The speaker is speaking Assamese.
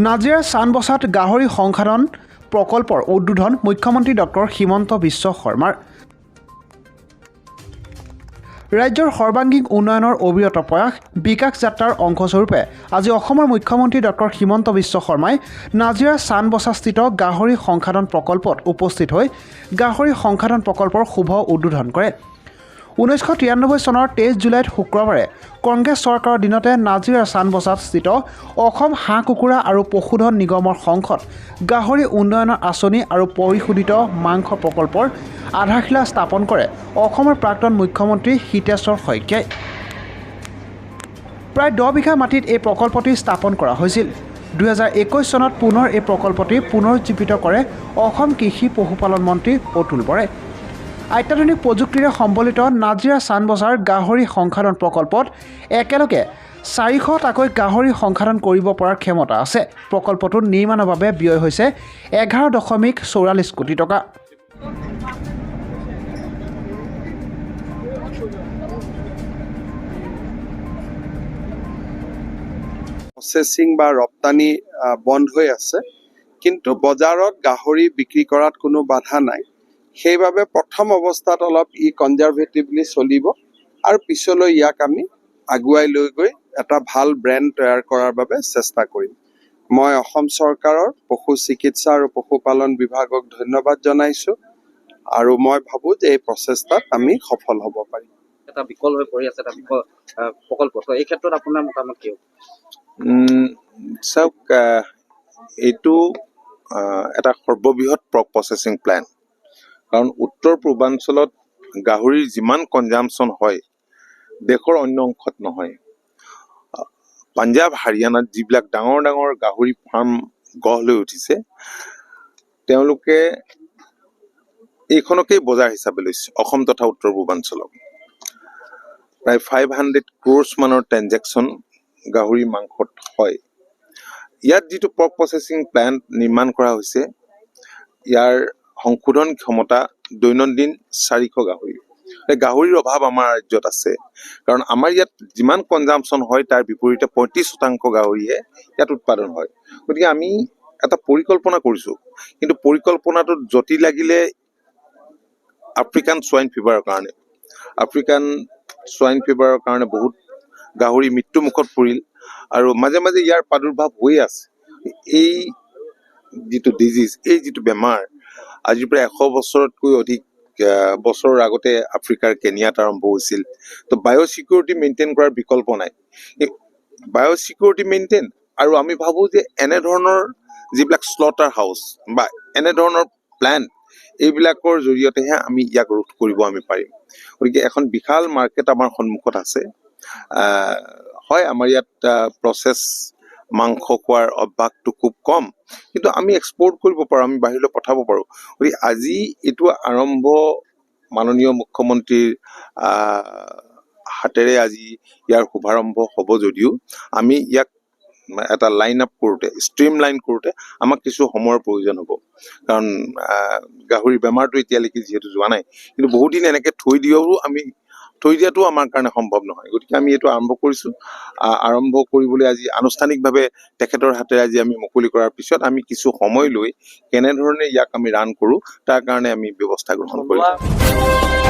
নাজিৰাৰ চানবছাত গাহৰি সংসাধন প্ৰকল্পৰ উদ্বোধন মুখ্যমন্ত্ৰী ডক্টৰ হিমন্ত বিশ্ব শৰ্মাৰ। ৰাজ্যৰ সৰ্বাংগীন উন্নয়নৰ অবিৰত প্ৰয়াস বিকাশ যাত্ৰাৰ অংশস্বৰূপে আজি অসমৰ মুখ্যমন্ত্ৰী ডক্টৰ হিমন্ত বিশ্ব শৰ্মাই নাজিৰাৰ চানবছাস্থিত গাহৰি সংসাধন প্ৰকল্পত উপস্থিত হৈ গাহৰি সংসাধন প্ৰকল্পৰ শুভ উদ্বোধন কৰে। 1993 চনৰ 23 জুলাইত শুক্ৰবাৰে কংগ্ৰেছ চৰকাৰৰ দিনতে নাজিৰাৰ চানবছাত স্থিত অসম হাঁহ কুকুৰা আৰু পশুধন নিগমৰ সংসদ গাহৰি উন্নয়নৰ আঁচনি আৰু পৰিশোধিত মাংস প্ৰকল্পৰ আধাৰশিলা স্থাপন কৰে অসমৰ প্ৰাক্তন মুখ্যমন্ত্ৰী হিতেশ্বৰ শইকীয়াই। প্ৰায় 10 বিঘা মাটিত এই প্ৰকল্পটি স্থাপন কৰা হৈছিল। 2021 চনত পুনৰ এই প্ৰকল্পটি পুনৰুজ্জীৱিত কৰে অসম কৃষি পশুপালন মন্ত্ৰী অতুল বৰাই। অত্যাধুনিক প্ৰযুক্তিৰে সম্বলিত নাজিৰা চানবছাৰ গাহৰি সংসাধন প্ৰকল্পত একেলগে 400টাকৈ গাহৰি সংসাধন কৰিব পৰাৰ ক্ষমতা আছে। প্ৰকল্পটোৰ নিৰ্মাণৰ বাবে ব্যয় হৈছে 11.44 কোটি টকা। প্ৰচেছিং বা ৰপ্তানি বন্ধ হৈ আছে, কিন্তু বজাৰত গাহৰি বিক্ৰী কৰাত কোনো বাধা নাই। সেইবাবে প্ৰথম অৱস্থাত অলপ কনজাৰভেটিভলি চলিব আৰু পিছলৈ ইয়াক আমি আগুৱাই লৈ গৈ এটা ভাল ব্ৰেণ্ড তৈয়াৰ কৰাৰ বাবে চেষ্টা কৰিম। মই অসম চৰকাৰৰ পশু চিকিৎসা আৰু পশুপালন বিভাগক ধন্যবাদ জনাইছোঁ আৰু মই ভাবোঁ যে এই প্ৰচেষ্টাত আমি সফল হ'ব পাৰিম। এটা বিকল হৈ পৰি আছে এটা প্ৰকল্প, এই ক্ষেত্ৰত আপোনাৰ মতামত কি? চাওক, এইটো এটা সৰ্ববৃহৎ প্ৰচেছিং প্লেণ্ট। কাৰণ উত্তৰ পূৰ্বাঞ্চলত গাহৰিৰ যিমান কনজাম্পশ্যন হয় দেশৰ অন্য অংশত নহয়। পাঞ্জাৱ হাৰিয়ানাত যিবিলাক ডাঙৰ ডাঙৰ গাহৰি ফাৰ্ম গঢ় লৈ উঠিছে, তেওঁলোকে এইখনকেই বজাৰ হিচাপে লৈছে। অসম তথা উত্তৰ পূৰ্বাঞ্চলক প্ৰায় 500 crores মানৰ ট্ৰেনজেকশ্যন গাহৰি মাংসত হয়। ইয়াত যিটো পৰ্ক প্ৰচেছিং প্লেণ্ট নিৰ্মাণ কৰা হৈছে, ইয়াৰ সংশোধন ক্ষমতা দৈনন্দিন 400 গাহৰি। গাহৰিৰ অভাৱ আমাৰ ৰাজ্যত আছে, কাৰণ আমাৰ ইয়াত যিমান কনজাম্পশ্যন হয় তাৰ বিপৰীতে 35% গাহৰিহে ইয়াত উৎপাদন হয়। গতিকে আমি এটা পৰিকল্পনা কৰিছোঁ, কিন্তু পৰিকল্পনাটোত জটিল লাগিলে আফ্ৰিকান সোৱাইন ফিভাৰৰ কাৰণে বহুত গাহৰি মৃত্যুমুখত পৰিল আৰু মাজে মাজে ইয়াৰ প্ৰাদুৰ্ভাৱ হৈ আছে। এই যিটো ডিজিজ, এই যিটো বেমাৰ আজিৰ পৰা 100 বছৰতকৈ অধিক বছৰৰ আগতে আফ্ৰিকাৰ কেনিয়াত আৰম্ভ হৈছিল। তো বায়'চিকিউৰিটি মেইনটেইন কৰাৰ বিকল্প নাই। বায়'চিকিউৰিটি মেইনটেইন আৰু আমি ভাবোঁ যে এনেধৰণৰ যিবিলাক স্লটাৰ হাউচ বা এনেধৰণৰ প্লেণ্ট, এইবিলাকৰ জৰিয়তেহে আমি ইয়াক ৰোধ কৰিব আমি পাৰিম। গতিকে এখন বিশাল মাৰ্কেট আমাৰ সন্মুখত আছে। হয়, আমাৰ ইয়াত প্ৰচেছ মাংস খোৱাৰ অভ্যাসটো খুব কম, কিন্তু আমি এক্সপৰ্ট কৰিব পাৰোঁ, আমি বাহিৰলৈ পঠাব পাৰোঁ। গতিকে আজি এইটো আৰম্ভ মাননীয় মুখ্যমন্ত্ৰীৰ হাতেৰে আজি ইয়াৰ শুভাৰম্ভ হ'ব যদিও আমি ইয়াক এটা লাইন আপ কৰোঁতে, ষ্ট্ৰীম লাইন কৰোঁতে আমাক কিছু সময়ৰ প্ৰয়োজন হ'ব। কাৰণ গাহৰি বেমাৰটো এতিয়ালৈকে যিহেতু যোৱা নাই, কিন্তু বহুত দিন এনেকৈ থৈ দিয়াটো আমাৰ কাৰণে সম্ভৱ নহয়। গতিকে আমি এইটো আৰম্ভ কৰিছোঁ। আৰম্ভ কৰিবলৈ আজি আনুষ্ঠানিকভাৱে তেখেতৰ হাতেৰে আজি আমি মুকলি কৰাৰ পিছত আমি কিছু সময় লৈ কেনেধৰণে ইয়াক আমি ৰান কৰোঁ তাৰ কাৰণে আমি ব্যৱস্থা গ্ৰহণ কৰিম।